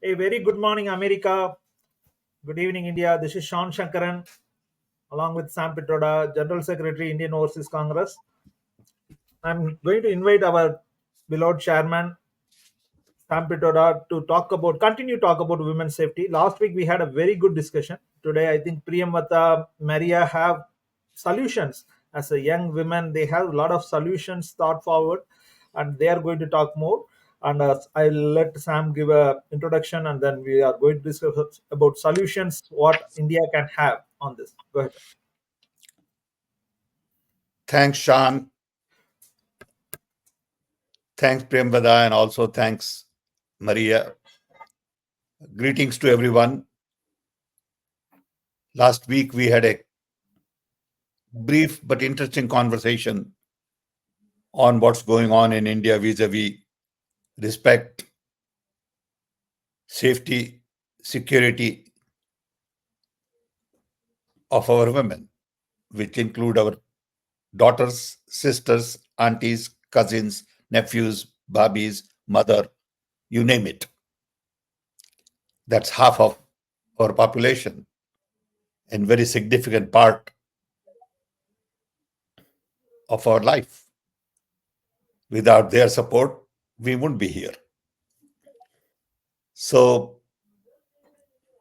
A very good morning, America. Good evening, India. This is Sean Shankaran, along with Sam Pitroda, General Secretary, Indian Overseas Congress. I'm going to invite our beloved chairman, Sam Pitroda, to continue talk about women's safety. Last week we had a very good discussion. Today, I think Priyamvata, Maria have solutions. As a young women, they have a lot of solutions thought forward, and they are going to talk more. And I'll let Sam give a introduction, and then we are going to discuss about solutions what India can have on this. Go ahead. Thanks, Sean. Thanks, Premvada, and also thanks, Maria. Greetings to everyone. Last week we had a brief but interesting conversation on what's going on in India vis-a-vis respect, safety, security of our women, which include our daughters, sisters, aunties, cousins, nephews, babis, mother, you name it. That's half of our population and very significant part of our life. Without their support, we wouldn't be here. So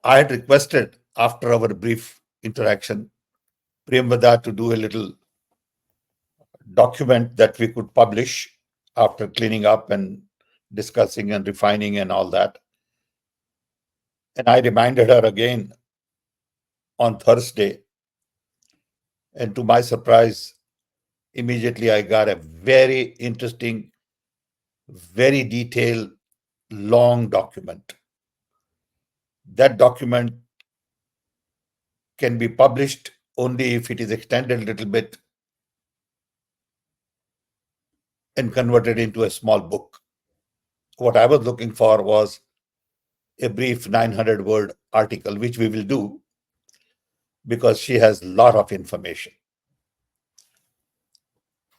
I had requested after our brief interaction, Premvada to do a little document that we could publish after cleaning up and discussing and refining and all that. And I reminded her again on Thursday. And to my surprise, immediately I got a very interesting, very detailed, long document. That document can be published only if it is extended a little bit and converted into a small book. What I was looking for was a brief 900-word article, which we will do because she has a lot of information.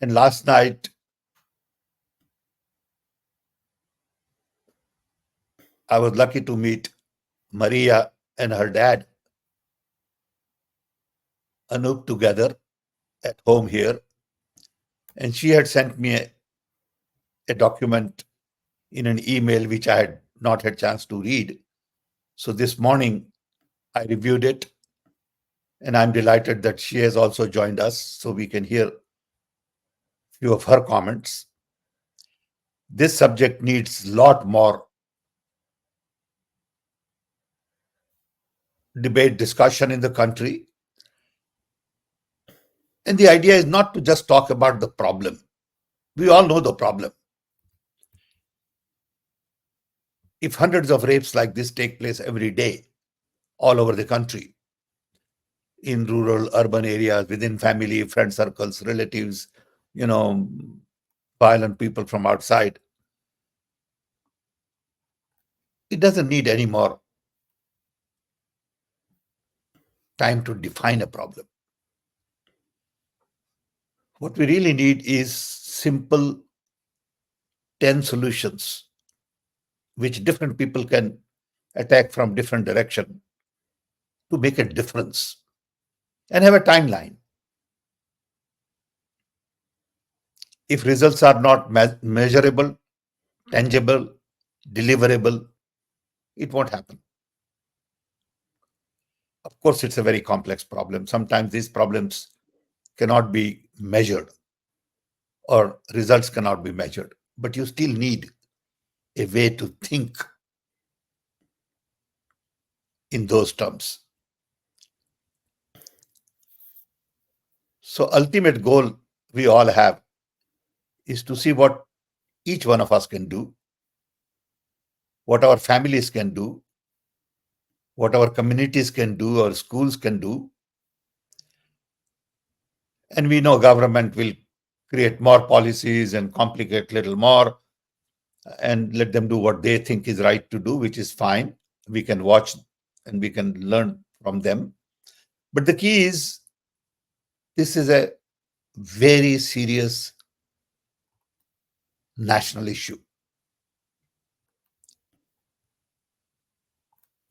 And last night, I was lucky to meet Maria and her dad, Anup, together at home here. And she had sent me a document in an email which I had not had a chance to read. So this morning, I reviewed it, and I'm delighted that she has also joined us so we can hear a few of her comments. This subject needs a lot more debate, discussion in the country. And the idea is not to just talk about the problem. We all know the problem. If hundreds of rapes like this take place every day, all over the country, in rural, urban areas, within family, friend circles, relatives, violent people from outside, it doesn't need any more time to define a problem. What we really need is simple 10 solutions which different people can attack from different direction to make a difference and have a timeline. If results are not measurable, tangible, deliverable, it won't happen. Of course, it's a very complex problem. Sometimes these problems cannot be measured or results cannot be measured, but you still need a way to think in those terms. So ultimate goal we all have is to see what each one of us can do, what our families can do, what our communities can do, our schools can do. And we know government will create more policies and complicate little more and let them do what they think is right to do, which is fine. We can watch and we can learn from them. But the key is, this is a very serious national issue.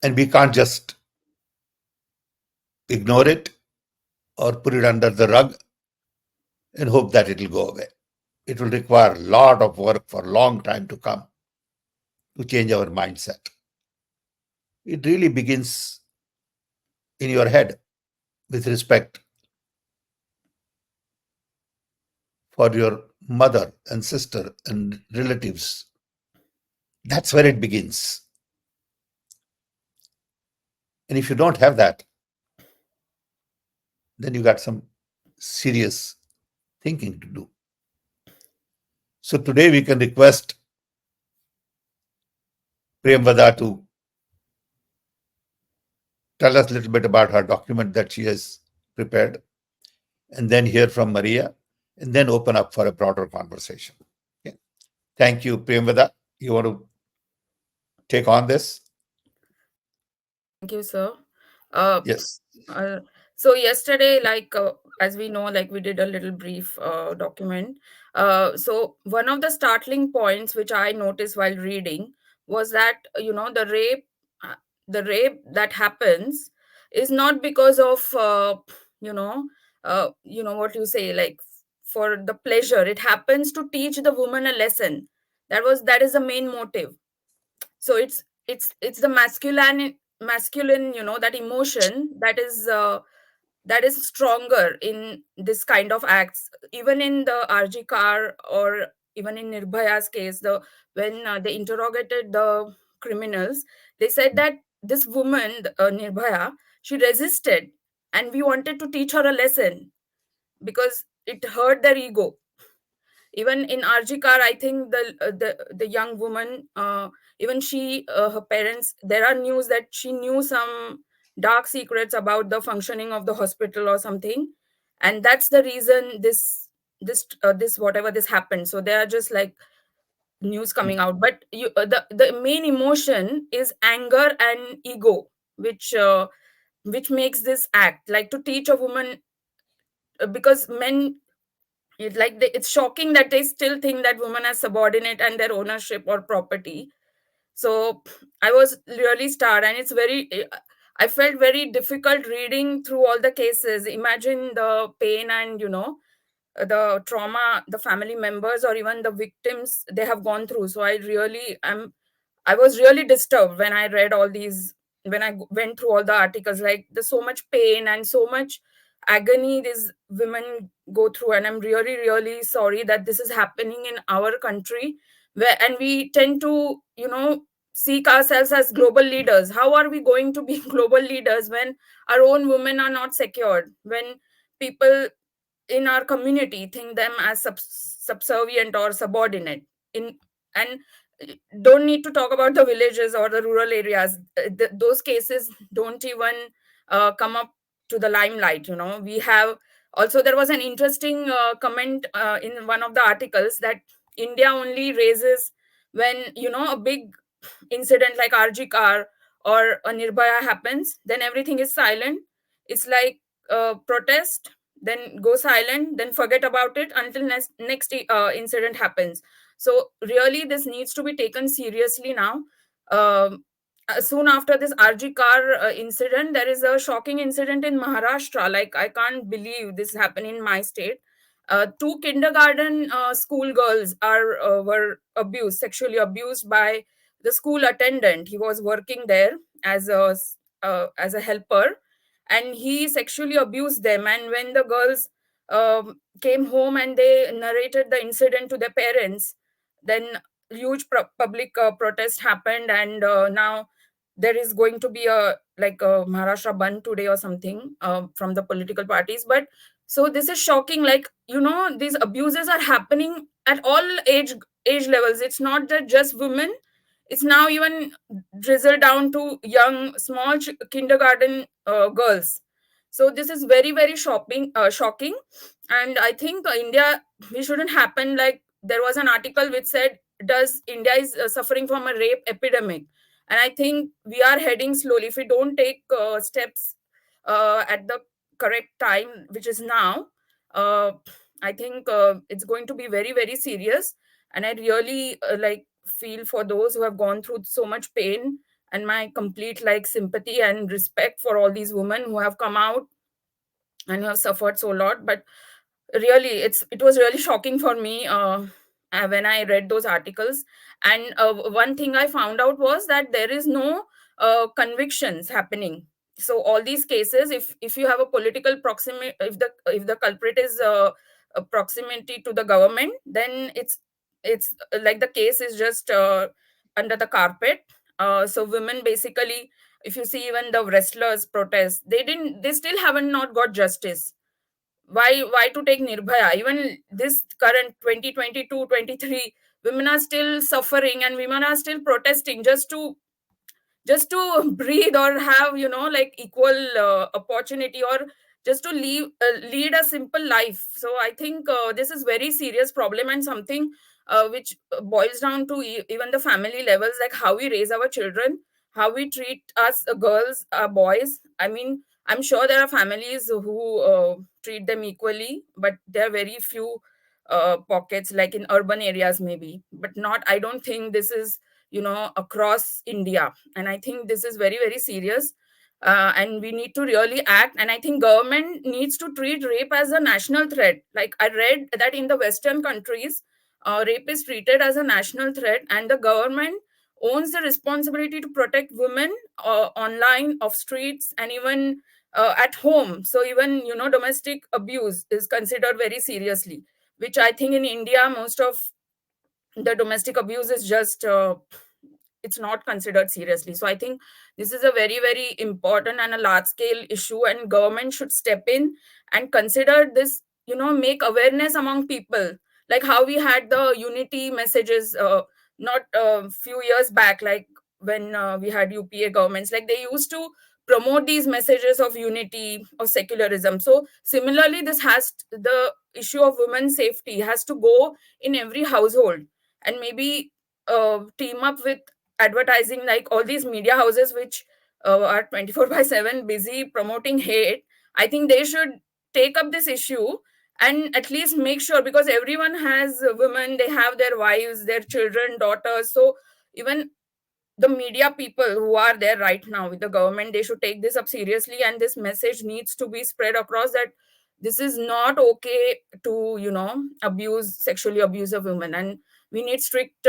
And we can't just ignore it or put it under the rug and hope that it'll go away. It will require a lot of work for a long time to come to change our mindset. It really begins in your head with respect for your mother and sister and relatives. That's where it begins. And if you don't have that, then you got some serious thinking to do. So today we can request Premvada to tell us a little bit about her document that she has prepared, and then hear from Maria, and then open up for a broader conversation. Okay. Thank you, Premvada. You want to take on this? Thank you, sir. Uh, Yes. so yesterday, as we know, like we did a little brief document. So one of the startling points which I noticed while reading was that the rape that happens is not because of you know what you say, like for the pleasure. It happens to teach the woman a lesson. That is the main motive. So it's the masculine, that emotion that is stronger in this kind of acts. Even in the RG car, or even in Nirbhaya's case, when they interrogated the criminals, they said that this woman, Nirbhaya, she resisted, and we wanted to teach her a lesson because it hurt their ego. Even in RG car, I think the young woman, even she, her parents, there are news that she knew some dark secrets about the functioning of the hospital or something, and that's the reason this whatever this happened. So there are just like news coming out, but the main emotion is anger and ego, which makes this act like to teach a woman, because men, it's shocking that they still think that women are subordinate and their ownership or property. So I was really startled, and I felt very difficult reading through all the cases. Imagine the pain and the trauma the family members or even the victims they have gone through. So I was really disturbed when I read all these, when I went through all the articles. Like, there's so much pain and so much agony these women go through, and I'm really, really sorry that this is happening in our country, and we tend to, seek ourselves as global leaders. How are we going to be global leaders when our own women are not secured? When people in our community think them as subservient or subordinate in and don't need to talk about the villages or the rural areas. Those cases don't even come up to the limelight. We have also, there was an interesting comment in one of the articles that India only raises when a big incident like RG car or a Nirbhaya happens, then everything is silent. It's like protest, then go silent, then forget about it until next incident happens. So really, this needs to be taken seriously now. Um, Soon after this RG car incident, there is a shocking incident in Maharashtra. Like, I can't believe this happened in my state. Two kindergarten school girls were sexually abused by the school attendant. He was working there as a helper, and he sexually abused them. And when the girls came home and they narrated the incident to their parents, then huge public protest happened, and now there is going to be a Maharashtra Bandh today or something from the political parties. But so this is shocking. Like, these abuses are happening at all age levels. It's not that just women. It's now even drizzled down to young, small kindergarten girls. So this is very, very shocking. And I think India, we shouldn't happen. Like, there was an article which said, "Does India is suffering from a rape epidemic?" And I think we are heading slowly. If we don't take steps at the correct time, which is now, uh, I think it's going to be very, very serious. And I really feel for those who have gone through so much pain and my complete like sympathy and respect for all these women who have come out and who have suffered so a lot. But really, it was really shocking for me when I read those articles. And one thing I found out was that there is no convictions happening. So all these cases, if you have a political proximity, if the culprit is a proximity to the government, then it's like the case is just under the carpet. So women basically, if you see even the wrestlers protest, they still haven't not got justice. Why to take Nirbhaya? Even this current 2022, 23, women are still suffering and women are still protesting just to breathe or have like equal opportunity, or just to lead a simple life. So I think this is very serious problem, and something which boils down to even the family levels, like how we raise our children, how we treat us girls, boys. I mean, I'm sure there are families who treat them equally, but there are very few pockets, like in urban areas maybe, but not, I don't think this is across India. And I think this is very, very serious. And we need to really act. And I think government needs to treat rape as a national threat. Like I read that in the Western countries, rape is treated as a national threat, and the government owns the responsibility to protect women online, off streets, and even at home. So even domestic abuse is considered very seriously, which I think in India most of the domestic abuse is just it's not considered seriously. So I think this is a very, very important and a large scale issue, and government should step in and consider this, make awareness among people, like how we had the unity messages not a few years back, like when we had UPA governments, like they used to promote these messages of unity, of secularism. So similarly, the issue of women's safety has to go in every household, and maybe team up with advertising, like all these media houses which are 24 by 7 busy promoting hate. I think they should take up this issue and at least make sure, because everyone has women, they have their wives, their children, daughters. So even the media people who are there right now with the government, they should take this up seriously, and this message needs to be spread across that this is not okay to sexually abuse a woman, and we need strict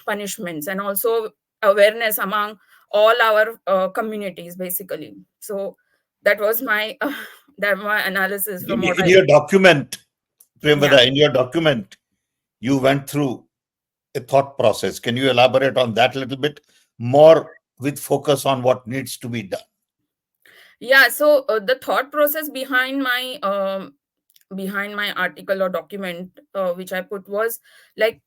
punishments, and also awareness among all our communities basically. So that was my that my analysis from what In I your document, yeah. Premvada, in your document, you went through a thought process. Can you elaborate on that a little bit more with focus on what needs to be done? Yeah, so the thought process behind my article or document which I put was like,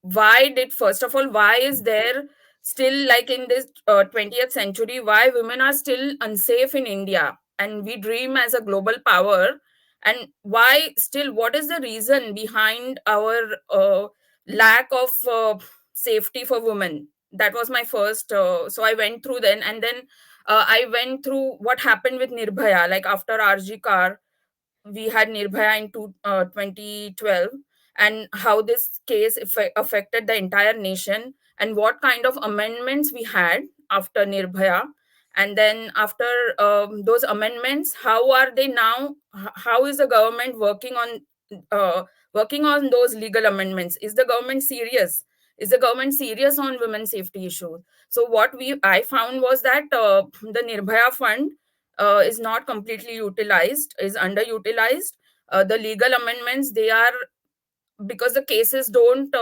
why did, first of all, why is there still, like in this 20th century, why women are still unsafe in India, and we dream as a global power, and why still, what is the reason behind our lack of safety for women? That was my first so I went through then, and then I went through what happened with Nirbhaya, like after RG Kar we had Nirbhaya in 2012, and how this case affected the entire nation, and what kind of amendments we had after Nirbhaya. And then after those amendments, how are they now? How is the government working on those legal amendments? Is the government serious? Is the government serious on women's safety issues? So what I found was that the Nirbhaya fund is not completely utilized, is underutilized. The legal amendments, they are, because the cases don't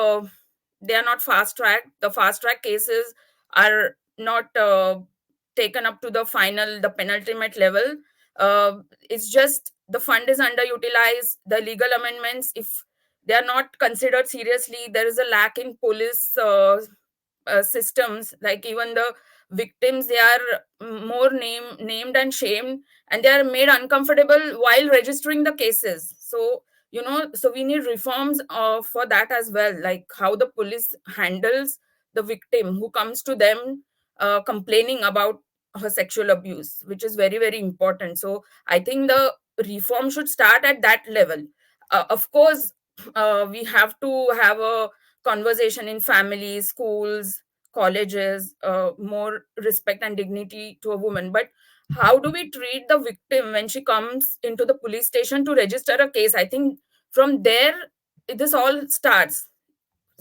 they are not fast track, the fast track cases are not taken up to the final, the penultimate level. It's just the fund is underutilized. The legal amendments, if they are not considered seriously, there is a lack in police systems. Like even the victims, they are more named and shamed, and they are made uncomfortable while registering the cases. So so we need reforms for that as well, like how the police handles the victim who comes to them complaining about her sexual abuse, which is very, very important. So I think the reform should start at that level. Of course, we have to have a conversation in families, schools, colleges, more respect and dignity to a woman. But how do we treat the victim when she comes into the police station to register a case? I think from there this all starts,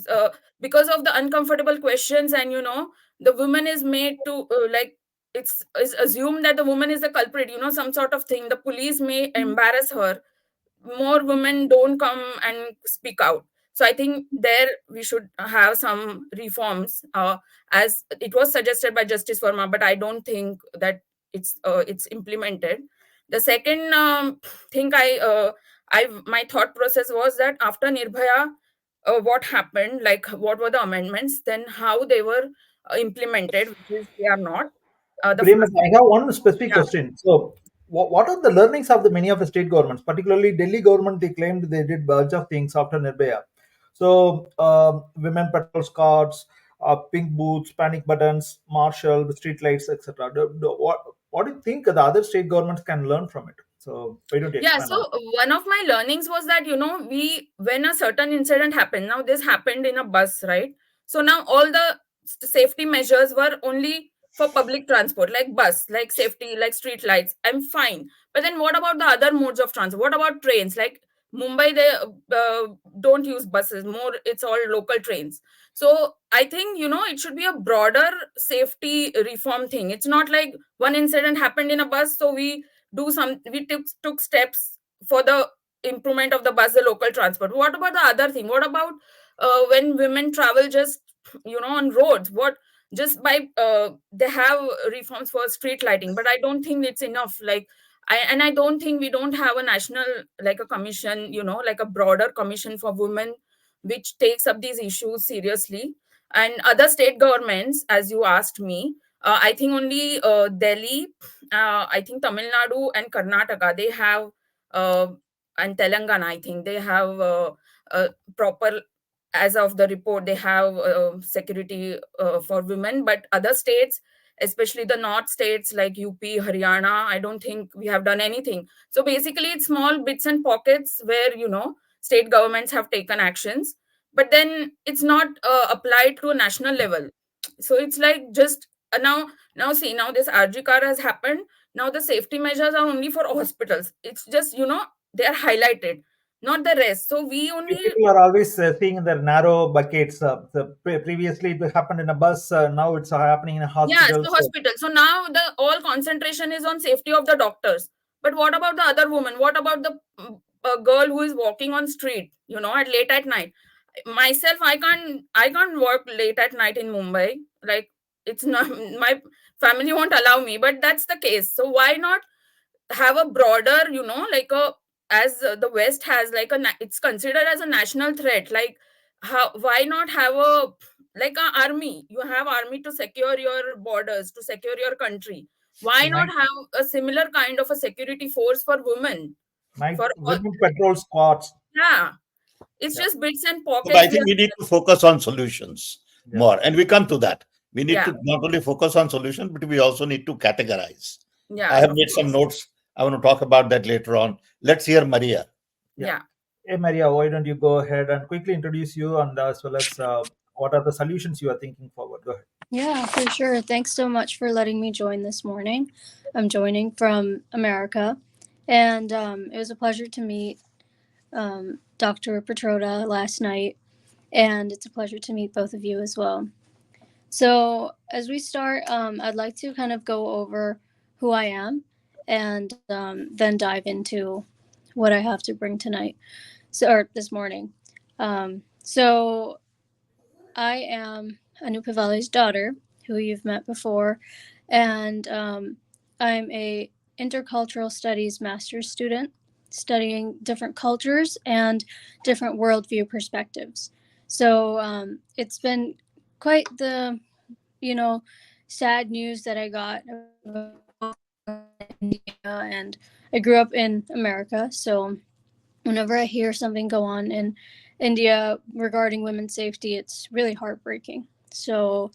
uh, because of the uncomfortable questions. And the woman is made to it's assumed that the woman is the culprit, some sort of thing. The police may embarrass her, more women don't come and speak out. So I think there we should have some reforms, as it was suggested by Justice Verma, but I don't think that it's implemented. The second thing I my thought process was that after Nirbhaya, what happened, like what were the amendments, then how they were implemented, which is they are not. The Priyamas, first, I have one specific yeah. question. So, what are the learnings of the many of the state governments, particularly Delhi government? They claimed they did bunch of things after Nirbhaya. So, women patrol squads, pink boots, panic buttons, marshal, street lights, etc. What do you think the other state governments can learn from it? So, why don't you Yeah, expand so on it? one of my learnings was that, we, when a certain incident happened, now this happened in a bus, right? So now all the safety measures were only for public transport, like bus, like safety, like street lights. I'm fine. But then what about the other modes of transport? What about trains? Like Mumbai, they don't use buses, more, it's all local trains. So I think, it should be a broader safety reform thing. It's not like one incident happened in a bus, so we took steps for the improvement of the bus, the local transport. What about the other thing? What about when women travel just on roads? What, just by they have reforms for street lighting, but I don't think it's enough. Like, I don't think we don't have a national, like a commission, like a broader commission for women, which takes up these issues seriously. And other state governments, as you asked me, I think only Delhi, I think Tamil Nadu and Karnataka, they have, uh, and Telangana, I think they have proper, as of the report, they have security for women. But other states, especially the north states like UP, Haryana, I don't think we have done anything. So basically, it's small bits and pockets where, state governments have taken actions, but then it's not applied to a national level. So it's like just now see, now this RG car has happened. Now the safety measures are only for hospitals. It's just, they are highlighted, not the rest. So we only, People are always seeing the narrow buckets. Previously, it happened in a bus. Now it's happening in a yeah, hospital. so So, hospital. So now the all concentration is on safety of the doctors. But what about the other woman? What about the girl who is walking on street, at late at night? Myself, I can't work late at night in Mumbai. Like, it's not, my family won't allow me, but that's the case. So why not have a broader, like a, as the West has, like it's considered as a national threat. Like, how, why not have a, like a army? You have army to secure your borders, to secure your country. Why not night, have a similar kind of a security force for women? night For all, women patrol squads. yeah, it's Yeah, just bits and So I pockets think here. we need to focus on solutions yeah. more, and we come to that. We need Yeah, to not only focus on solutions, but we also need to categorize. I yeah, have of made some course. notes. I want to talk about that later on. Let's hear Maria. Yeah. Yeah. Hey, Maria, why don't you go ahead and quickly introduce you and as well as what are the solutions you are thinking forward? Go ahead. Yeah, for sure. Thanks so much for letting me join this morning. I'm joining from America, and it was a pleasure to meet Dr. Pitroda last night, and it's a pleasure to meet both of you as well. So, as we start, I'd like to kind of go over who I am and then dive into what I have to bring tonight, or this morning. So, I am Anupa Valley's daughter, who you've met before, and I'm a intercultural studies master's student studying different cultures and different worldview perspectives. So it's been quite the, you know, sad news that I got about India, and I grew up in America, so whenever I hear something go on in India regarding women's safety, it's really heartbreaking. So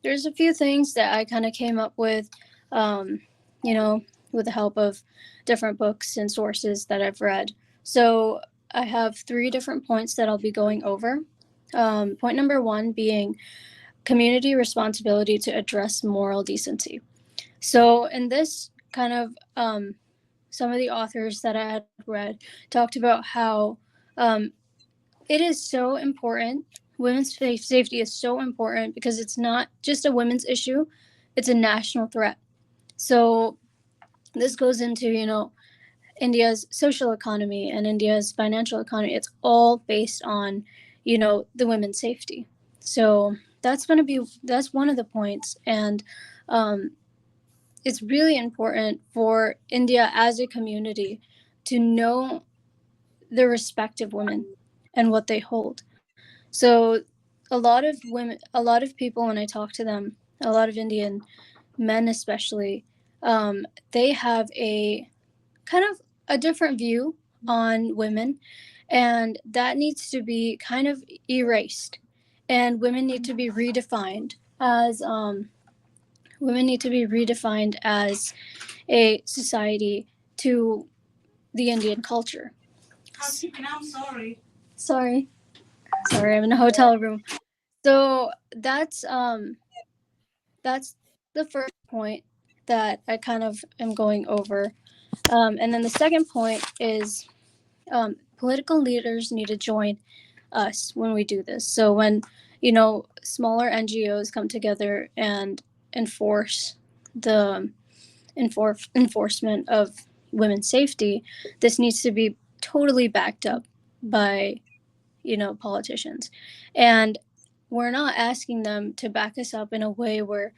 there's a few things that I kind of came up with, um, you know, with the help of different books and sources that I've read. So I have 3 different points that I'll be going over. Point number 1 being community responsibility to address moral decency. So in this kind of some of the authors that I had read talked about how it is so important. Women's safety is so important because it's not just a women's issue, it's a national threat. So this goes into, India's social economy and India's financial economy. It's all based on, the women's safety. So that's one of the points. And it's really important for India as a community to know the respect of women and what they hold. So a lot of people, when I talk to them, a lot of Indian men especially, they have a kind of a different view on women, and that needs to be kind of erased. And women need to be redefined as a society to the Indian culture. I'm sorry. Sorry, I'm in a hotel room. So that's the first point that I kind of am going over. And then the second point is political leaders need to join us when we do this. So when, smaller NGOs come together and enforce the enforcement of women's safety, this needs to be totally backed up by, politicians. And we're not asking them to back us up in a way where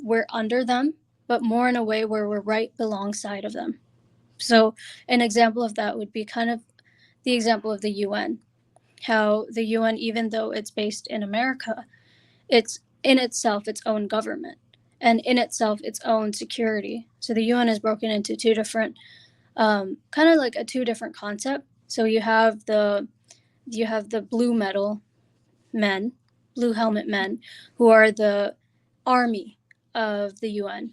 we're under them, but more in a way where we're right alongside of them. So an example of that would be kind of the example of the UN, how the UN, even though it's based in America, it's in itself its own government and in itself its own security. So the UN is broken into two different, kind of like a two different concept. So you have the blue helmet men, who are the army of the UN.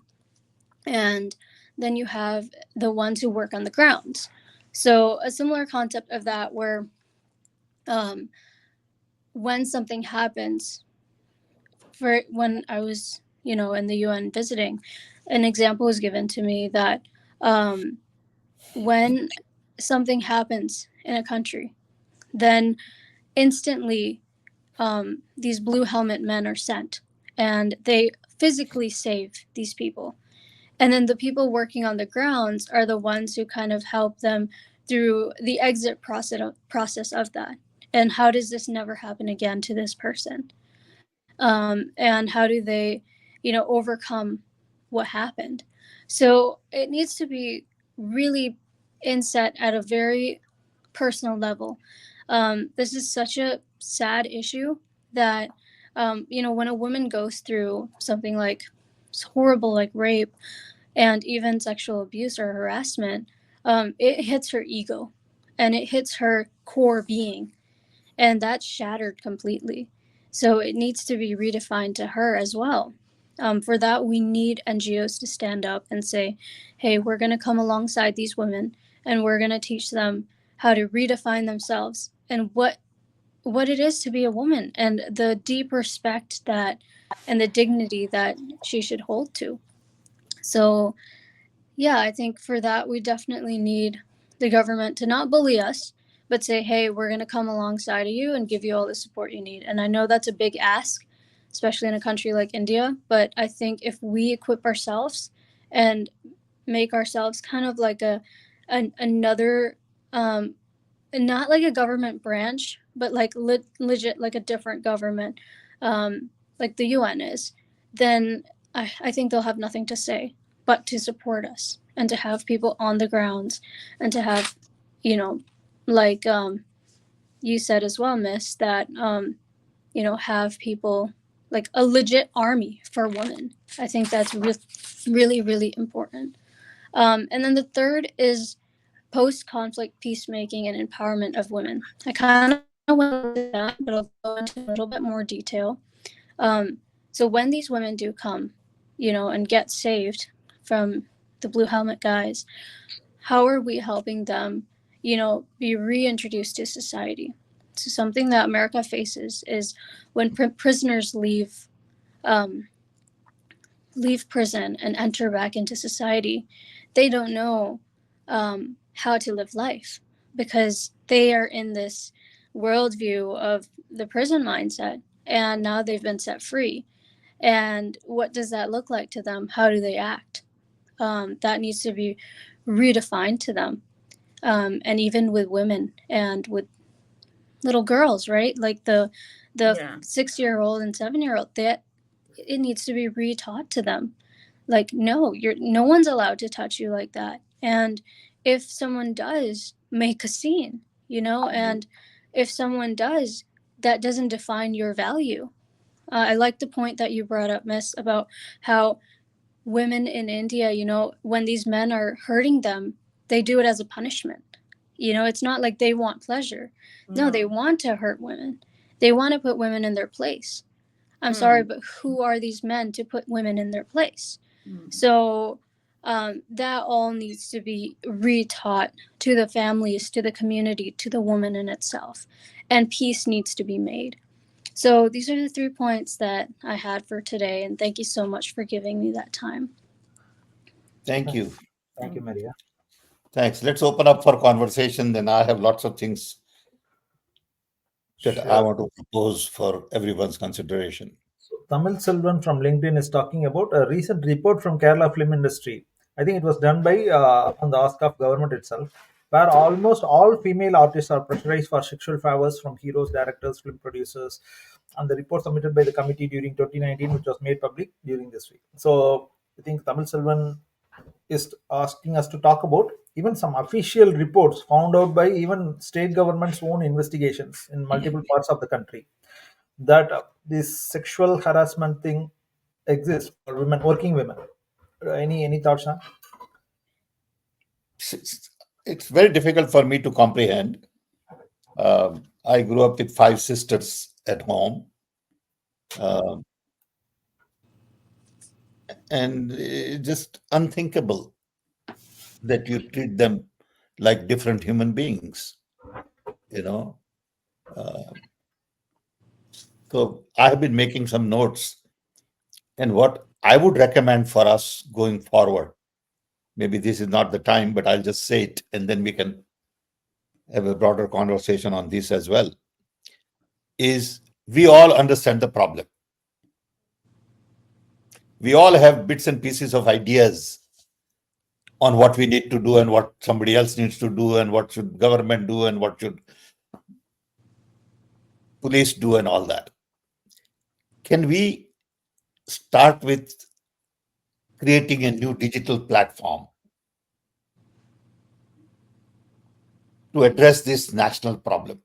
And then you have the ones who work on the grounds. So a similar concept of that where when something happens, for when I was, in the UN visiting, an example was given to me that when something happens in a country, then instantly these blue helmet men are sent and they physically save these people. And then the people working on the grounds are the ones who kind of help them through the exit process of that. And how does this never happen again to this person? And how do they, overcome what happened? So it needs to be really inset at a very personal level. This is such a sad issue that, when a woman goes through something like horrible, like rape and even sexual abuse or harassment, it hits her ego and it hits her core being, and that's shattered completely. So it needs to be redefined to her as well. For that, we need NGOs to stand up and say, hey, we're going to come alongside these women and we're going to teach them how to redefine themselves and what it is to be a woman and the deep respect that and the dignity that she should hold to. So yeah, I think for that, we definitely need the government to not bully us, but say, hey, we're going to come alongside of you and give you all the support you need. And I know that's a big ask, especially in a country like India. But I think if we equip ourselves and make ourselves kind of like another, not like a government branch, but like legit, like a different government, like the UN is, then I think they'll have nothing to say but to support us and to have people on the grounds and to have, like you said as well, Miss, that, have people like a legit army for women. I think that's really, really important. And then the third is post-conflict peacemaking and empowerment of women. I kind of went into that, but I'll go into a little bit more detail. So when these women do come, and get saved from the blue helmet guys, how are we helping them, be reintroduced to society? So something that America faces is when prisoners leave leave prison and enter back into society, they don't know how to live life because they are in this worldview of the prison mindset, and now they've been set free. And what does that look like to them? How do they act? That needs to be redefined to them. And even with women and with little girls, right? Like the Yeah. 6-year-old and 7-year-old, that it needs to be retaught to them. Like, no, no one's allowed to touch you like that. And if someone does, make a scene, and if someone does, that doesn't define your value. I like the point that you brought up, Miss, about how women in India, when these men are hurting them, they do it as a punishment. It's not like they want pleasure. No, they want to hurt women. They want to put women in their place. I'm sorry, but who are these men to put women in their place? So that all needs to be retaught to the families, to the community, to the woman in itself. And peace needs to be made. So these are the 3 points that I had for today. And thank you so much for giving me that time. Thank you. Thank you, Maria. Thanks. Let's open up for conversation. Then I have lots of things that I want to propose for everyone's consideration. So, Tamil Selvan from LinkedIn is talking about a recent report from Kerala film industry. I think it was done by on the ask of government itself, where almost all female artists are pressurized for sexual favors from heroes, directors, film producers, and the report submitted by the committee during 2019, which was made public during this week. So I think Tamil Selvan is asking us to talk about even some official reports found out by even state government's own investigations in multiple parts of the country, that this sexual harassment thing exists for women, working women. Any thoughts on? It's very difficult for me to comprehend. I grew up with 5 sisters at home. And it's just unthinkable that you treat them like different human beings, So I have been making some notes, and what I would recommend for us going forward, maybe this is not the time, but I'll just say it, and then we can have a broader conversation on this as well, is we all understand the problem. We all have bits and pieces of ideas on what we need to do and what somebody else needs to do and what should government do and what should police do and all that. Can we start with creating a new digital platform to address this national problem?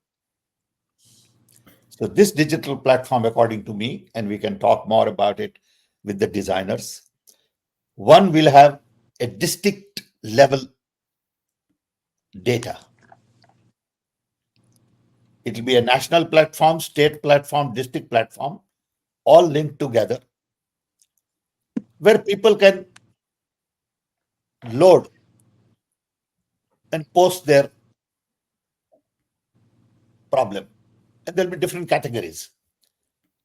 So this digital platform, according to me, and we can talk more about it with the designers, one will have a district level data. It will be a national platform, state platform, district platform, all linked together, where people can load and post their problem. And there'll be different categories.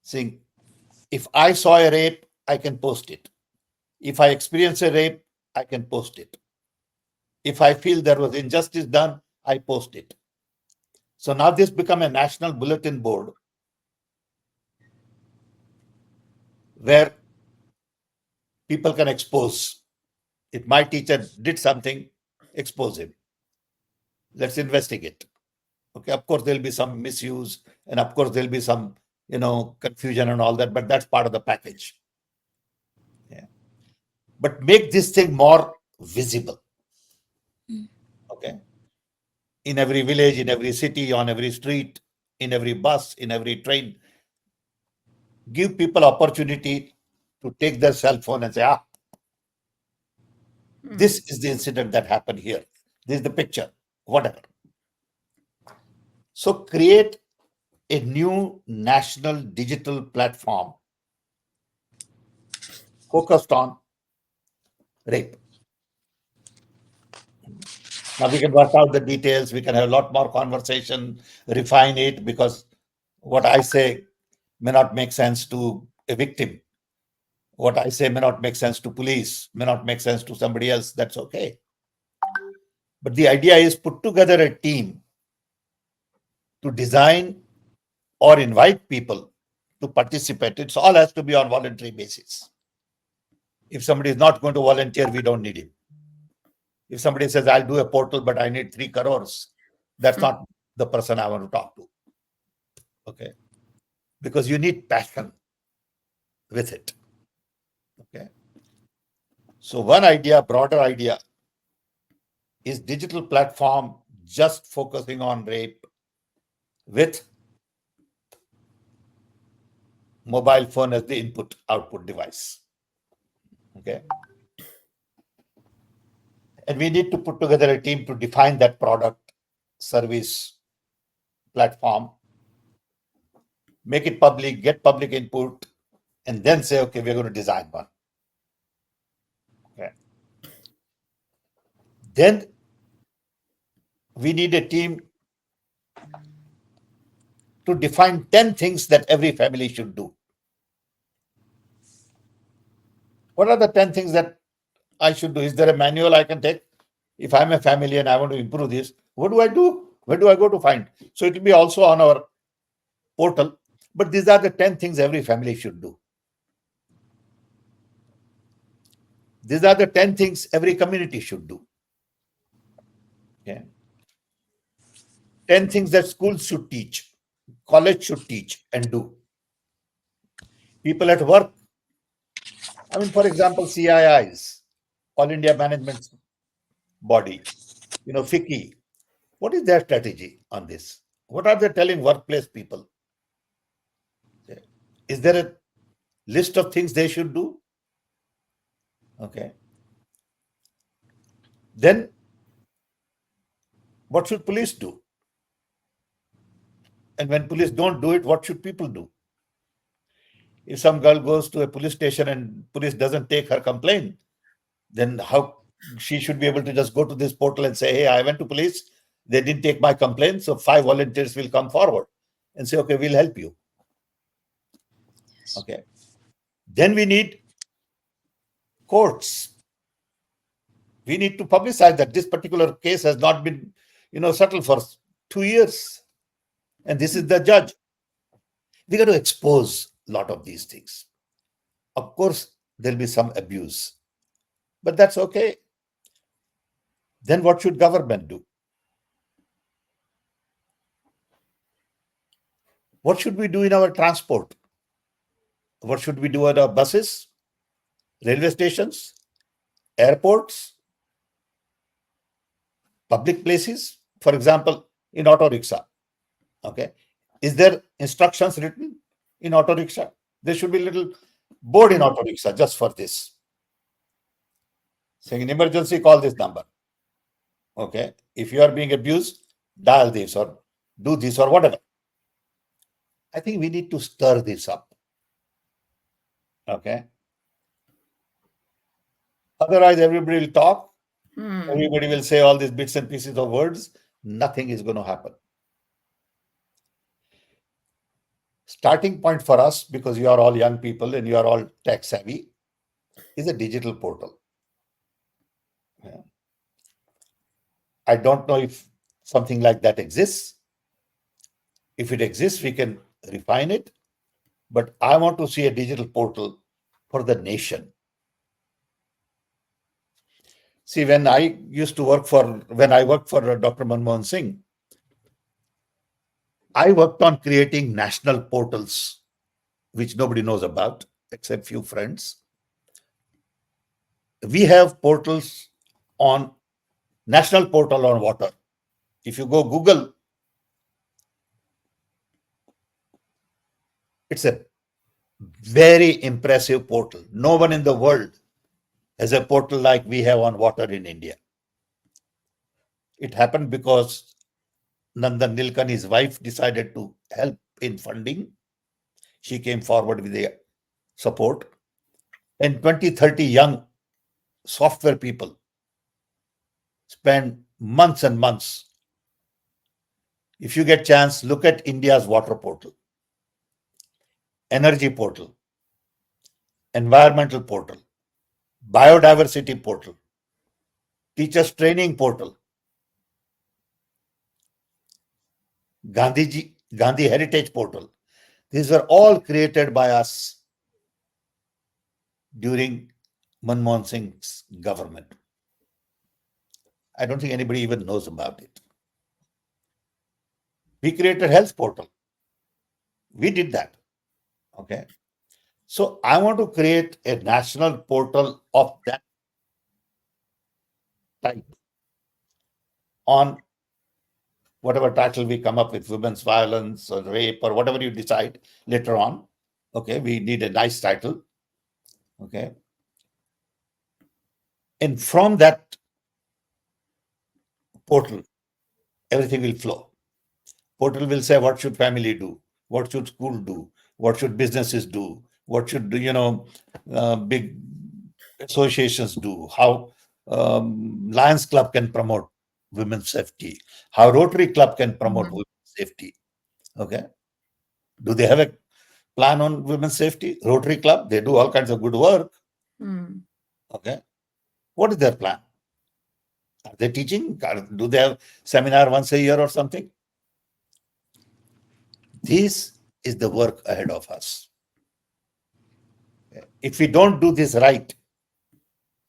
Saying, if I saw a rape, I can post it. If I experience a rape, I can post it. If I feel there was injustice done, I post it. So now this become a national bulletin board where people can expose. If my teacher did something, expose him. Let's investigate. Okay, of course there'll be some misuse, and of course there'll be some, confusion and all that, but that's part of the package. Yeah. But make this thing more visible. Okay. In every village, in every city, on every street, in every bus, in every train. Give people opportunity to take their cell phone and say, this is the incident that happened here. This is the picture, whatever. So create a new national digital platform focused on rape. Now we can work out the details. We can have a lot more conversation, refine it, because what I say may not make sense to a victim. What I say may not make sense to police, may not make sense to somebody else. That's okay. But the idea is put together a team to design or invite people to participate. It all has to be on voluntary basis. If somebody is not going to volunteer, we don't need him. If somebody says, I'll do a portal, but I need 3 crores, that's not the person I want to talk to. Okay. Because you need passion with it. Okay. So one idea, broader idea, is digital platform just focusing on rape with mobile phone as the input output device. Okay. And we need to put together a team to define that product, service, platform, make it public, get public input, and then say, okay, we're going to design one. Okay. Then we need a team to define 10 things that every family should do. What are the 10 things that I should do? Is there a manual I can take? If I'm a family and I want to improve this, what do I do? Where do I go to find? So it will be also on our portal. But these are the 10 things every family should do. These are the 10 things every community should do. Okay. 10 things that schools should teach, college should teach and do. People at work, I mean, for example, CIIs, All India Management Body, FICCI, what is their strategy on this? What are they telling workplace people? Is there a list of things they should do? Okay. Then what should police do? And when police don't do it, what should people do? If some girl goes to a police station and police doesn't take her complaint, then how she should be able to just go to this portal and say, hey, I went to police, they didn't take my complaint, so 5 volunteers will come forward and say, okay, we'll help you. Okay. Then we need courts. We need to publicize that this particular case has not been, settled for 2 years. And this is the judge. We got to expose a lot of these things. Of course, there'll be some abuse, but that's okay. Then what should government do? What should we do in our transport? What should we do at our buses, railway stations, airports, public places? For example, in auto rickshaw. Okay. Is there instructions written in auto rickshaw? There should be a little board in auto rickshaw just for this. Saying in emergency, call this number. Okay. If you are being abused, dial this or do this or whatever. I think we need to stir this up. Okay. Otherwise, everybody will talk. Everybody will say all these bits and pieces of words. Nothing is going to happen. Starting point for us, because you are all young people and you are all tech savvy, is a digital portal. Yeah. I don't know if something like that exists. If it exists, we can refine it. But I want to see a digital portal for the nation. See, when I worked for Dr. Manmohan Singh, I worked on creating national portals, which nobody knows about, except few friends. We have portals on national portal on water. If you go Google, it's a very impressive portal. No one in the world has a portal like we have on water in India. It happened because Nandan Nilekani, his wife, decided to help in funding. She came forward with the support. And 20-30 young software people spent months and months. If you get chance, look at India's water portal, energy portal, environmental portal, biodiversity portal, teachers training portal, Gandhi Heritage portal. These were all created by us during Manmohan Singh's government. I don't think anybody even knows about it. We created health portal. We did that. Okay. So I want to create a national portal of that type on whatever title we come up with, women's violence or rape or whatever you decide later on. Okay, we need a nice title. Okay. And from that portal, everything will flow. Portal will say, what should family do? What should school do? What should businesses do? What should, big associations do? How Lions Club can promote women's safety? How Rotary Club can promote women's safety? Okay. Do they have a plan on women's safety? Rotary Club, they do all kinds of good work. Okay. What is their plan? Are they teaching? Do they have seminar once a year or something? This is the work ahead of us. If we don't do this right,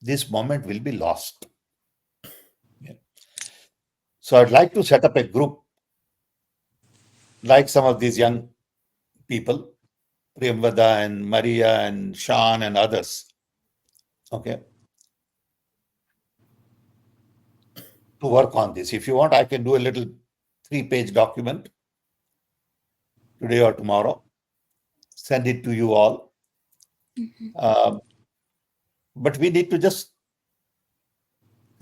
this moment will be lost. So I'd like to set up a group like some of these young people, Priyamvada and Maria and Sean and others. Okay. To work on this. If you want, I can do a little 3-page document today or tomorrow, send it to you all. But we need to just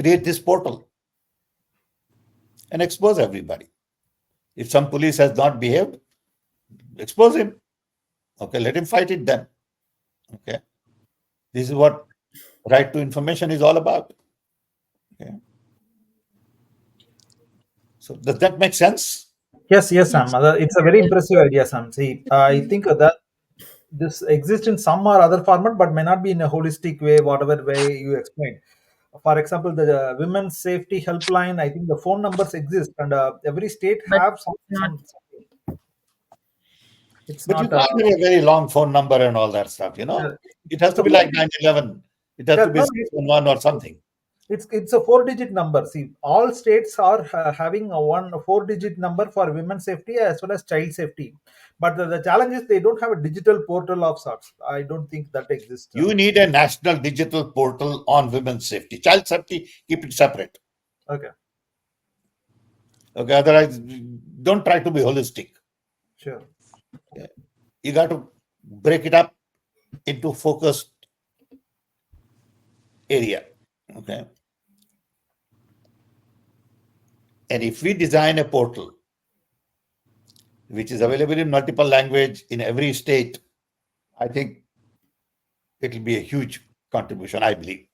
create this portal and expose everybody. If some police has not behaved, expose him. Okay, let him fight it then. Okay. This is what right to information is all about. Okay. So does that make sense? Yes, Sam. It's a very impressive idea, Sam. See, I think that this exists in some or other format, but may not be in a holistic way, whatever way you explained. For example, the women's safety helpline, I think the phone numbers exist, and every state But have not some. It's But you not. can't have a very long phone number and all that stuff, It has It's to a be like 911. It has to be no, 611 or something. it's a 4-digit number. See, all states are having a 4-digit number for women's safety as well as child safety. But the challenge is they don't have a digital portal of sorts. I don't think that exists. You need a national digital portal on women's safety. Child safety, keep it separate. Okay. Okay, otherwise, don't try to be holistic. Sure. Okay. You got to break it up into focused area. Okay. And if we design a portal which is available in multiple language in every state, I think it will be a huge contribution, I believe.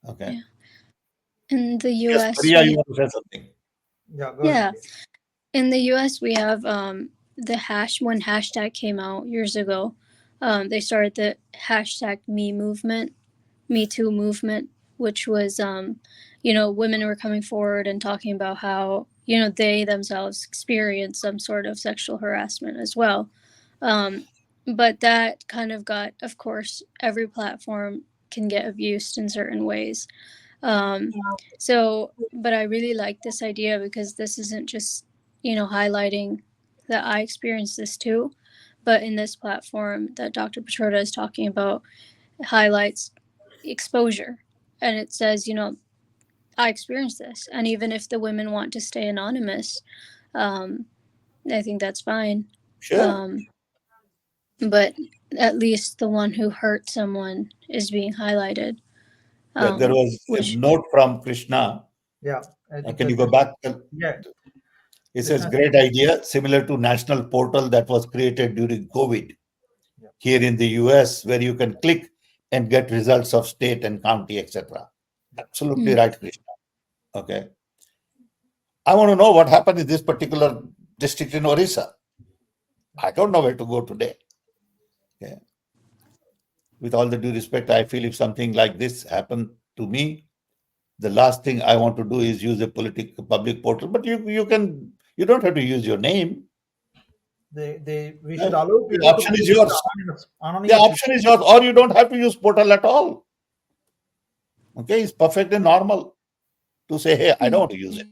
Okay. Yeah. In the Yes, US, Maria, you want to say something? Yeah, go ahead, please. in the US we have when hashtag came out years ago, they started the hashtag Me Too movement, which was women were coming forward and talking about how they themselves experienced some sort of sexual harassment as well. But that kind of got, of course, every platform can get abused in certain ways. But I really like this idea because this isn't just, highlighting that I experienced this too, but in this platform that Dr. Pitroda is talking about, it highlights exposure. And it says, I experienced this. And even if the women want to stay anonymous, I think that's fine. Sure. But at least the one who hurt someone is being highlighted. There was a note from Krishna. Yeah. Can you go back? Yeah. It says, great idea, similar to national portal that was created during COVID here in the US, where you can click and get results of state and county, etc. Absolutely right, Krishna. Okay. I want to know what happened in this particular district in Orissa. I don't know where to go today. Okay. with all the due respect, I feel if something like this happened to me, the last thing I want to do is use a public portal. But you don't have to use your name. We should allow The people to option is create yours. The anonymous. option is yours, or you don't have to use portal at all. Okay, it's perfectly normal to say, hey, I don't want to use it.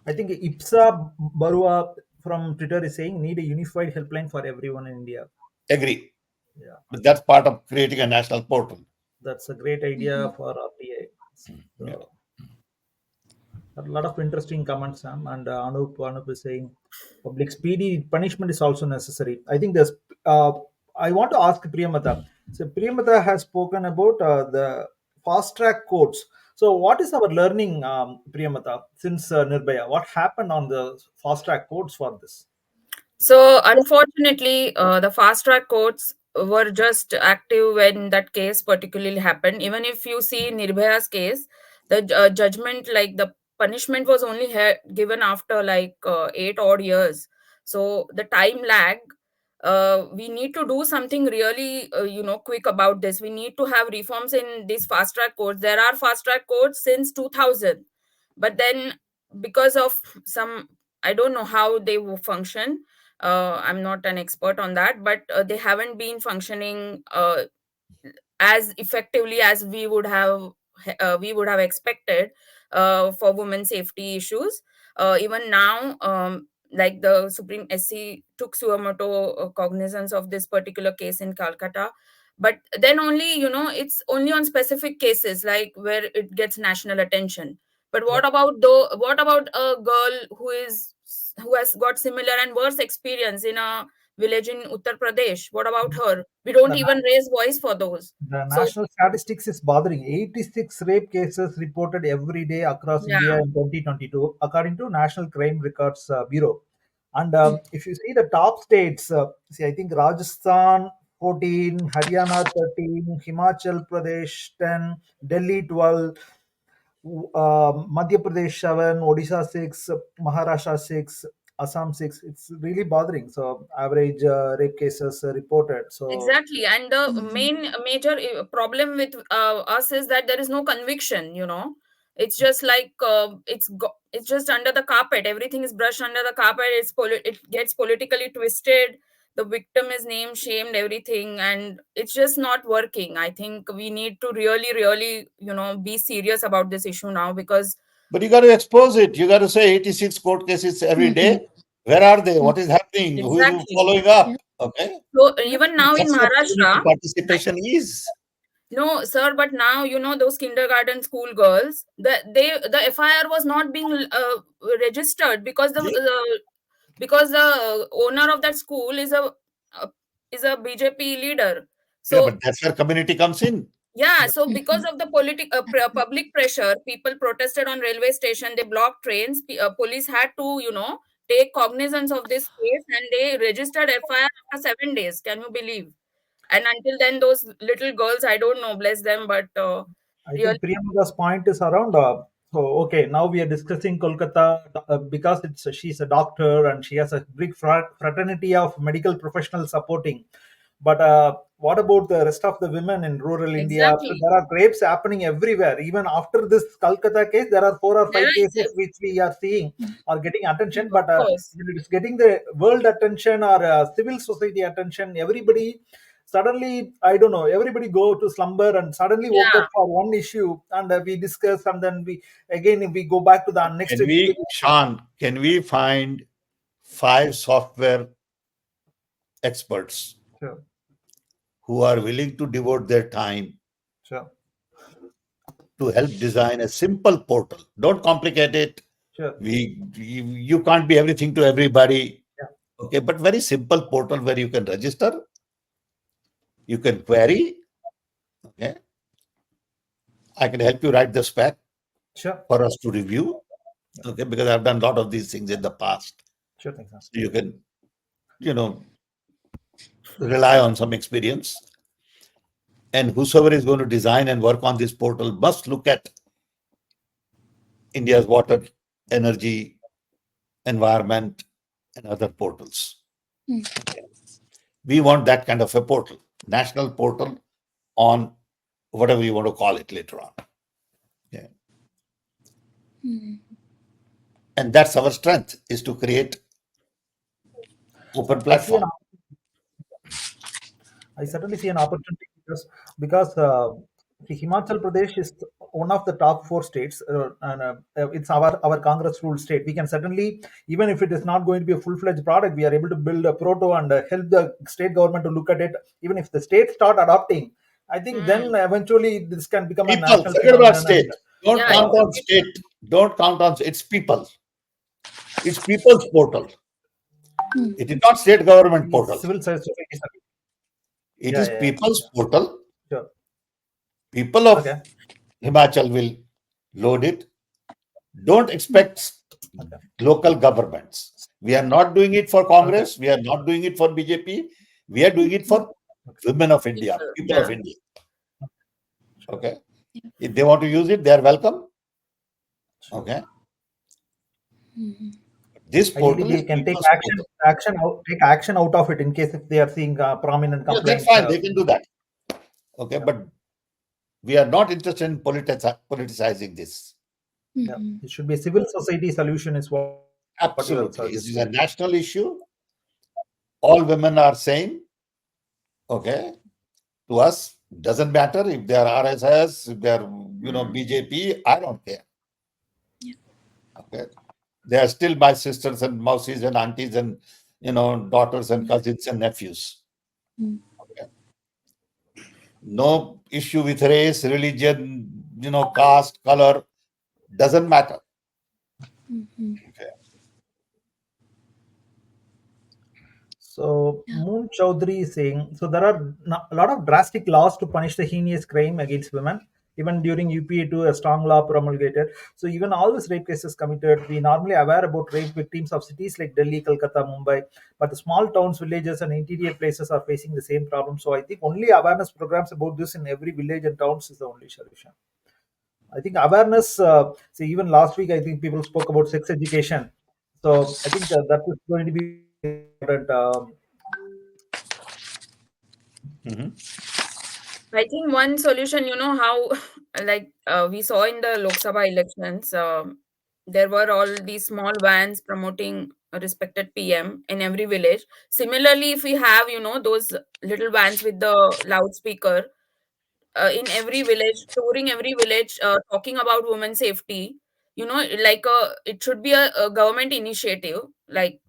I think Ipsa Barua from Twitter is saying need a unified helpline for everyone in India. Agree. Yeah, But that's part of creating a national portal. that's a great idea for RTA. Yeah. A lot of interesting comments, Sam, and Anup is saying public speedy punishment is also necessary. I think there's. I want to ask Priyamata. So Priyamata has spoken about the fast track courts. So what is our learning, Priyamata, since Nirbhaya? What happened on the fast track courts for this? So unfortunately, the fast track courts were just active when that case particularly happened. Even if you see Nirbhaya's case, the judgment, like the punishment, was only given after like 8 odd years. So the time lag. We need to do something really, quick about this. We need to have reforms in these fast track courts. There are fast track courts since 2000, but then because of some, I don't know how they will function. I'm not an expert on that, but they haven't been functioning as effectively as we would have expected for women's safety issues. Even now, like the Supreme SC took suomoto cognizance of this particular case in Calcutta, but then only, it's only on specific cases like where it gets national attention. But Yeah. what about a girl who has got similar and worse experience in a village in Uttar Pradesh? What about her? We don't The even raise voice for those. The So national statistics is bothering. 86 rape cases reported every day across India yeah, in 2022, according to National Crime Records Bureau. And if you see the top states, see, I think Rajasthan 14, Haryana 13, Himachal Pradesh 10, Delhi 12, Madhya Pradesh 7, Odisha 6, Maharashtra 6, Assam 6. It's really bothering. So, average rape cases reported. So, exactly. And the major problem with us is that there is no conviction. It's just like it's just under the carpet. Everything is brushed under the carpet. It gets politically twisted. The victim is name shamed, everything, and it's just not working. I think we need to really, really, be serious about this issue now, because But you got to expose it. You got to say 86 court cases every day. Where are they? What is happening? Who is exactly. following up? Okay. So even now in That's what community Maharashtra, participation is. no, sir, but now those kindergarten school girls, the FIR was not being registered because See? the owner of that school uh, is a BJP leader. Yeah, So but that's where community comes in. yeah, so because of the public pressure, people protested on railway station. They blocked trains. Police had to take cognizance of this case, and they registered FIR after 7 days. Can you believe? And until then, those little girls, I don't know, bless them, but I really, think Priyamada's point is around. Okay, now we are discussing Kolkata because she's a doctor and she has a big fraternity of medical professionals supporting. But what about the rest of the women in rural India? exactly. There are rapes happening everywhere. Even after this Kolkata case, there are 4 or 5 There cases is, which we are seeing are getting attention. of But course, it's getting the world attention or civil society attention. Everybody suddenly, I don't know, everybody go to slumber and suddenly woke yeah. up for one issue, and we discuss, and then we go back to the next Can we, issue. Sean, can we find 5 software experts Sure, who are willing to devote their time sure, to help design a simple portal? Don't complicate it. sure. You can't be everything to everybody. Yeah, Okay, but very simple portal where you can register, you can query. Okay, I can help you write the spec sure, for us to review. Okay, because I've done a lot of these things in the past. sure. Thanks, Sam. So you can, rely on some experience. And whosoever is going to design and work on this portal must look at India's water, energy, environment, and other portals. We want that kind of a portal, national portal on whatever you want to call it later on. Yeah. Mhm. And that's our strength, is to create open I see an platform. I certainly see an opportunity because see, Himachal Pradesh is one of the top 4 states, and it's our Congress ruled state. We can certainly, even if it is not going to be a full-fledged product, we are able to build a proto and help the state government to look at it. Even if the states start adopting, I think then eventually this can become a People, national forget about phenomenon. And state. Don't Yeah, count on state. Don't count on, it's people. It's people's portal. Mhm. It is not state government the portal. civil society. It Yeah, is yeah, people's portal. sure. People of Okay, Himachal will load it. Don't expect okay, local governments. We are not doing it for okay, Congress. We are not doing it for BJP. We are doing it for okay. women of India, people. people of Yeah. India. Sure, Okay. If they want to use it, they are welcome. sure. Okay. Mhm. This Ideally, portal they is can take people's portal. take action out of it in case if they are seeing prominent Yeah, that's complaints. fine. They can do that. Okay. Yeah, But we are not interested in politicizing this. yeah. Mhm. It should be a civil society solution, is what you are Absolutely. It is suggesting. a national issue. All women are same. Okay. To us, doesn't matter if they are RSS, if they are, BJP, I don't care. Yeah. Okay. They are still my sisters and mousies and aunties and, daughters and cousins and nephews. Mhm. Okay. No issue with race, religion, caste, color, doesn't matter. Mhm. Okay. So Yeah. Moon Chowdhury is saying, so there are a lot of drastic laws to punish the heinous crime against women. Even during UPA 2, a strong law promulgated. So even all these rape cases committed, we normally aware about rape victims of cities like Delhi, Kolkata, Mumbai, but the small towns, villages, and interior places are facing the same problem. So I think only awareness programs about this in every village and towns is the only solution. I think awareness. See, even last week, I think people spoke about sex education. So I think that is going to be important. Mhm. I think one solution, how like we saw in the Lok Sabha elections, there were all these small vans promoting a respected PM in every village. Similarly, if we have, those little vans with the loudspeaker, in every village, touring every village, talking about women's safety. Like it should be a government initiative, like,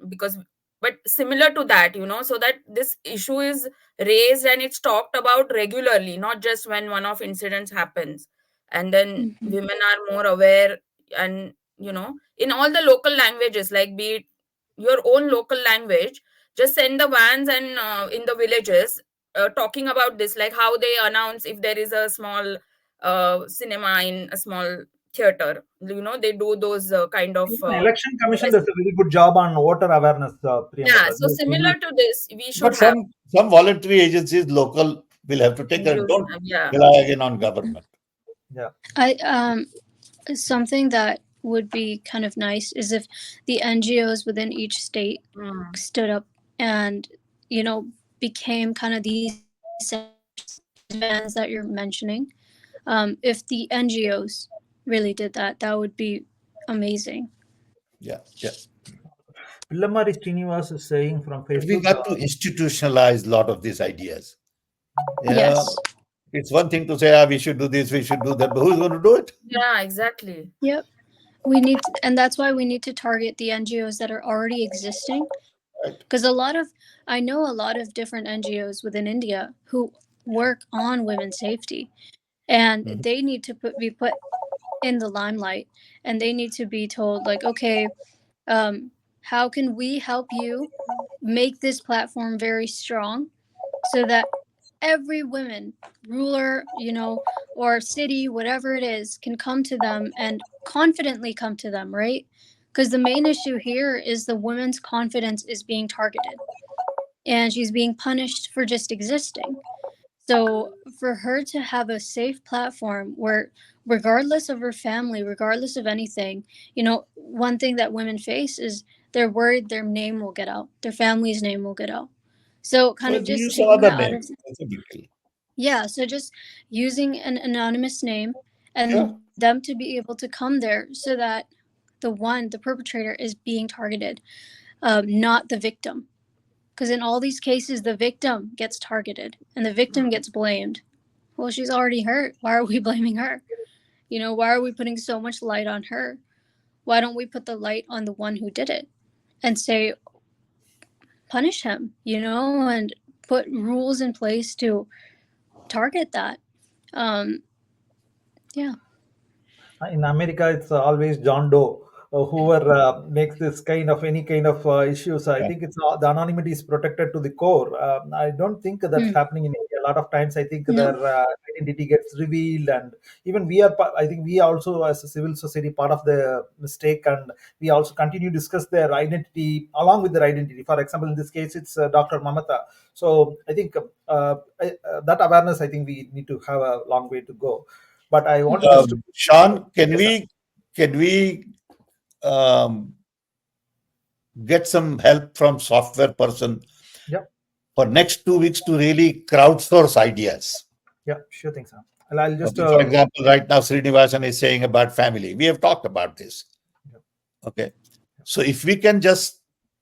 because, but similar to that, so that this issue is raised and it's talked about regularly, not just when one of incidents happens, and then Mhm. women are more aware. And in all the local languages, like be it your own local language, just send the vans and in the villages, talking about this, like how they announce if there is a small cinema in a small theater. They do those kind of Even election commission does message. a very good job on voter awareness, Yeah, Priyamvada. so similar to this, we should But have some voluntary agencies, local, will have to take care. inclusion. Don't Yeah. rely again on government. Yeah. I something that would be kind of nice is if the NGOs within each state Mm. stood up and became kind of these vans that you're mentioning. If the NGOs really did that, that would be amazing. Yeah, yeah. Pillamari Srinivas is saying from But we Facebook. got to institutionalize a lot of these ideas. Yeah. Yes. It's one thing to say, we should do this, we should do that, but who's going to do it? Yeah, exactly. Yep. And that's why we need to target the NGOs that are already existing. Right. Because I know a lot of different NGOs within India who work on women's safety, and Mhm. they need to be put in the limelight, and they need to be told, like, okay, how can we help you make this platform very strong so that every woman, ruler, or city, whatever it is, can come to them and confidently come to them, right? Because the main issue here is the woman's confidence is being targeted and she's being punished for just existing. So for her to have a safe platform where, regardless of her family, regardless of anything, one thing that women face is they're worried their name will get out, their family's name will get out. So kind So of you just use some taking other that out name. of, That's a big deal. yeah, so just using an anonymous name and Sure. them to be able to come there so that the perpetrator is being targeted, not the victim. Because in all these cases, the victim gets targeted and the victim gets blamed. Well, she's already hurt. Why are we blaming her? Why are we putting so much light on her? Why don't we put the light on the one who did it and say, punish him, and put rules in place to target that? Yeah. In America, it's always John Doe, whoever makes this kind of any kind of issues. I Yeah. think it's the anonymity is protected to the core. I don't think that's happening in India. A lot of times, I think No. their identity gets revealed, and even we are. I think we also, as a civil society, part of the mistake, and we also continue to discuss their identity along with their identity. For example, in this case, it's Dr. Mamata. So I think that awareness. I think we need to have a long way to go. But I wanted just to. Sean, can Yes, sir. we um, get some help from software person Yep. for next 2 weeks to really crowdsource ideas? Yeah, sure thing, sir. I'll just Okay. For example, right now Srinivasan is saying about family. We have talked about this. Yep. Okay. So if we can just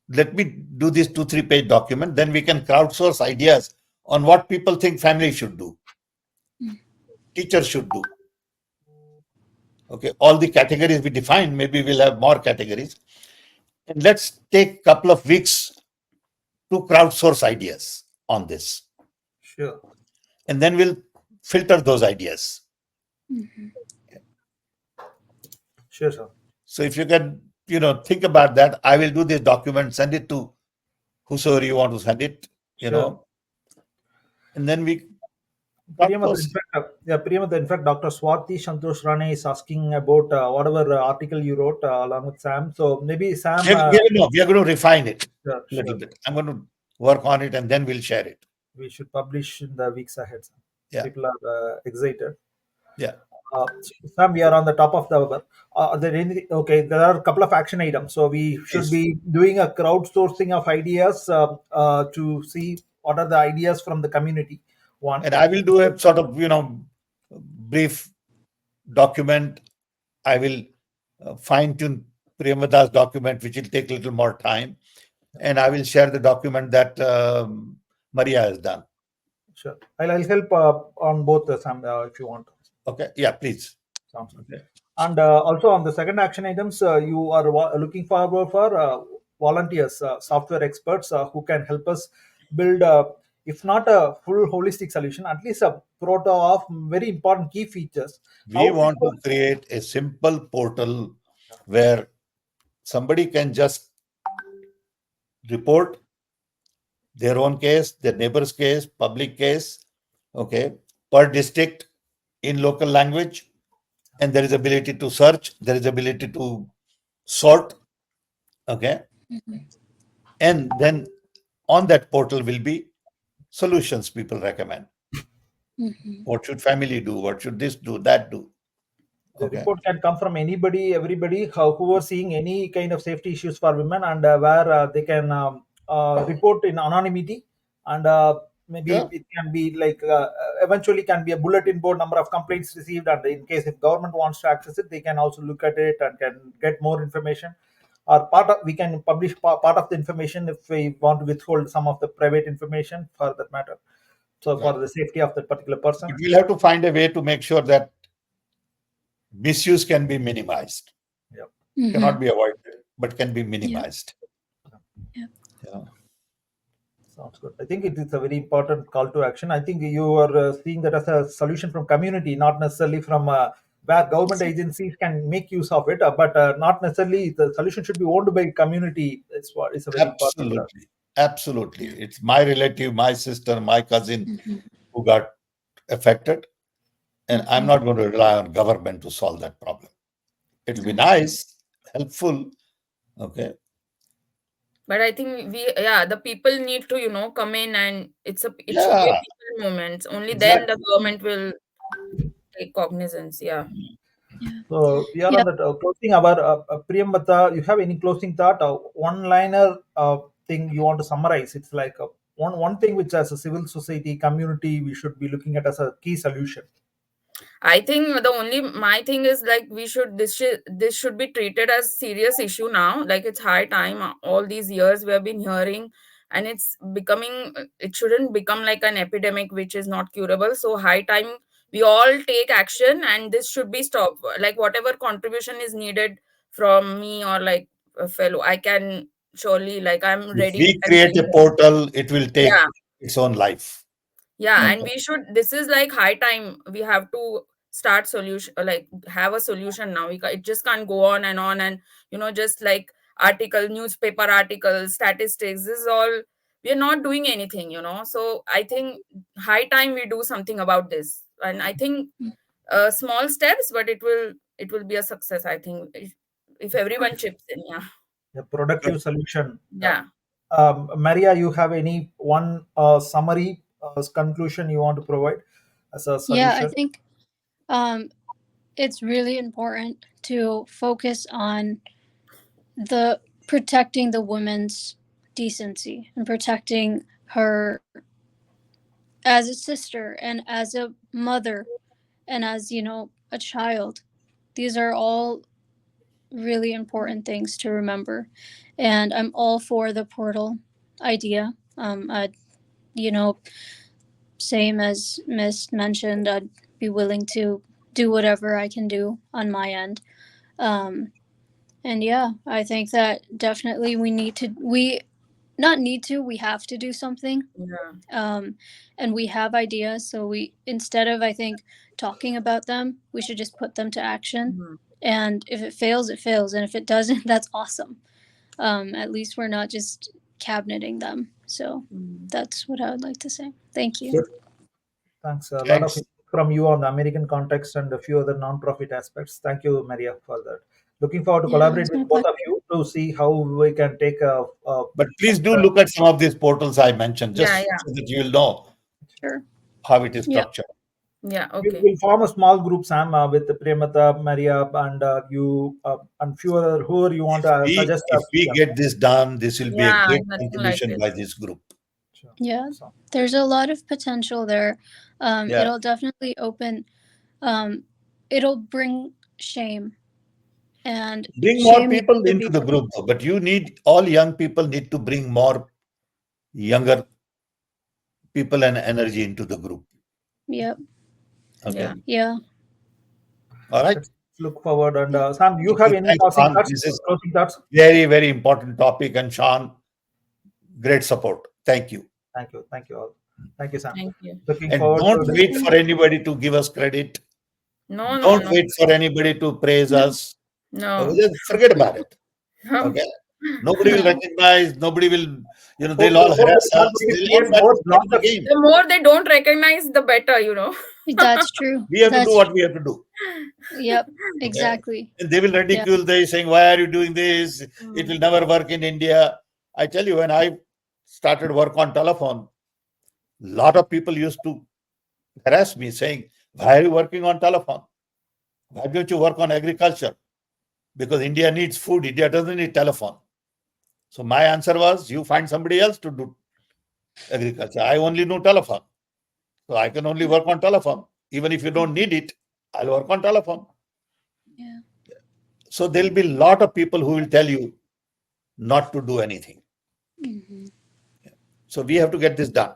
let me do this 2-3 page document, then we can crowdsource ideas on what people think family should do, teachers should do. Okay, all the categories we define, maybe we'll have more categories. And let's take a couple of weeks to crowdsource ideas on this. sure. And then we'll filter those ideas. Sure, sir. So if you can, think about that, I will do this document, send it to whosoever you want to send it, Sure. and then we Priyamata, in crowdsource. fact, Priyamata, in fact, Dr. Swati Santosh Rane is asking about whatever article you wrote along with Sam. So maybe Sam, We are going to refine it sure, a little sure. bit. I'm going to work on it and then we'll share it. We should publish in the weeks ahead. Sir. Yeah. People are excited. Yeah. Sam, we are on the top of the hour. Okay, there are a couple of action items. So we should Yes. be doing a crowdsourcing of ideas to see what are the ideas from the community. One. And I will do a sort of, brief document. I will fine tune Priyamada's document, which will take a little more time. And I will share the document that Maria has done. Sure. I'll help on both, Sam, if you want. Okay. Yeah, please. Sounds good. Okay. And also on the second action items, you are looking forward for volunteers, software experts who can help us build, if not a full holistic solution, at least a proto of very important key features. We How want people, to create a simple portal where somebody can just report their own case, their neighbor's case, public case, okay, per district in local language. And there is ability to search, there is ability to sort, okay. And then on that portal will be solutions people recommend. What should family do? What should this do? That do? the Okay. report can come from anybody, everybody who are seeing any kind of safety issues for women, and where they can report in anonymity, and maybe Yeah. it can be like eventually can be a bulletin board number of complaints received, and in case if government wants to access it, they can also look at it and can get more information. Or we can publish part of the information if we want to withhold some of the private information for that matter. So for Right. the safety of that particular person. But we'll have to find a way to make sure that misuse can be minimized. Yeah. Cannot be avoided, but can be minimized. Yeah. Yeah. Sounds good. I think it is a very important call to action. I think you are seeing that as a solution from community, not necessarily from where government agencies can make use of it, but not necessarily the solution should be owned by community. It's what is a very important. Absolutely. Absolutely. It's my relative, my sister, my cousin who got affected. And I'm not going to rely on government to solve that problem. It'll be nice, helpful. Okay. But I think the people need to come in, and it should be a Yeah, people movement. Only then the exactly. government will take cognizance. Yeah. So we are Yeah. on the closing our Priyambata. You have any closing thought? One liner thing you want to summarize? It's like one thing which as a civil society community we should be looking at as a key solution? I think my thing is like this should be treated as serious issue now. Like it's high time. All these years we have been hearing, and it shouldn't become like an epidemic which is not curable. So high time we all take action, and this should be stopped. Like whatever contribution is needed from me or like a fellow, I can surely, like, I'm If ready we and create willing a to. portal, it will take Yeah. its own life. Yeah, and Okay. this is like high time. We have to start solution, like have a solution now. It just can't go on and just like newspaper articles, statistics, this is all, we are not doing anything. So I think high time we do something about this. And I think small steps, but it will be a success, I think, if everyone chips in. Yeah. A productive solution. Yeah. Maria, you have any one summary conclusion you want to provide as a Yeah, I solution? think it's really important to focus on the protecting the woman's decency and protecting her as a sister and as a mother and as a child. These are all really important things to remember, and I'm all for the portal idea. You know, same as Miss mentioned, I'd be willing to do whatever I can do on my end. And yeah, I think that definitely we have to do something. Yeah. And we have ideas, so instead of, I think, talking about them, we should just put them to action. Mhm. And if it fails, it fails, and if it doesn't, that's awesome. At least we're not just cabineting them. So that's what I would like to say. Thank you. Good. Thanks. A lot of Thanks. input from you on the American context and a few other non-profit aspects. Thank you, Maria, for that. Looking forward to Yeah, collaborate it's with my both pleasure. of you to see how we can take But please do look at some of these portals I mentioned, just Yeah. so that you will know Sure. how it is Yeah. structured. Yeah. we Okay. will form a small group, Sam, with Priyamata, Maria, and you, and few other whoever you want to suggest. If we Yeah, get this done, this will be a Yeah, great nothing like contribution this. by this group. sure. Yeah. So, There's a lot of potential there. Yeah. It'll definitely open. It'll bring shame and Bring more shame needs people to into be the group, though. But all young people need to bring more younger people and energy into the group. Yep. Okay. Yeah. All right. let's look forward. And Sam, you Thank have you. any Thanks, closing Sean. thoughts? This is Closing thoughts? very, very important topic. And Sean, great support. Thank you. Thank you all. Thank you, Sam. Thank you. Looking And forward don't to wait for anybody to give us credit. No. Don't wait for anybody to praise No. us. No. Just forget about it. No. Okay. Nobody will No. recognize. Nobody will, the they'll all more harass we start us. to They'll create all more participate in the blockers. game. The more they don't recognize, the better. That's true. We have to do what we have to do. Yep. Exactly. And they will ridicule this, saying, "Why are you doing this? It will never work in India." I tell you, when I started work on telephone, a lot of people used to harass me, saying, "Why are you working on telephone? Why don't you work on agriculture? Because India needs food. India doesn't need telephone." So my answer was, "You find somebody else to do agriculture. I only know telephone. So I can only work on telephone. Even if you don't need it, I'll work on telephone." Yeah. So there'll be a lot of people who will tell you not to do anything. Mm-hmm. So we have to get this done.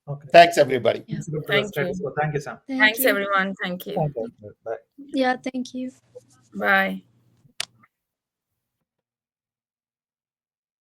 Okay. Thanks, everybody. Yeah. Thank you. So thank you, Sam. Thanks, you. everyone. Thank you. Thank you. Bye. Yeah. Thank you. Bye.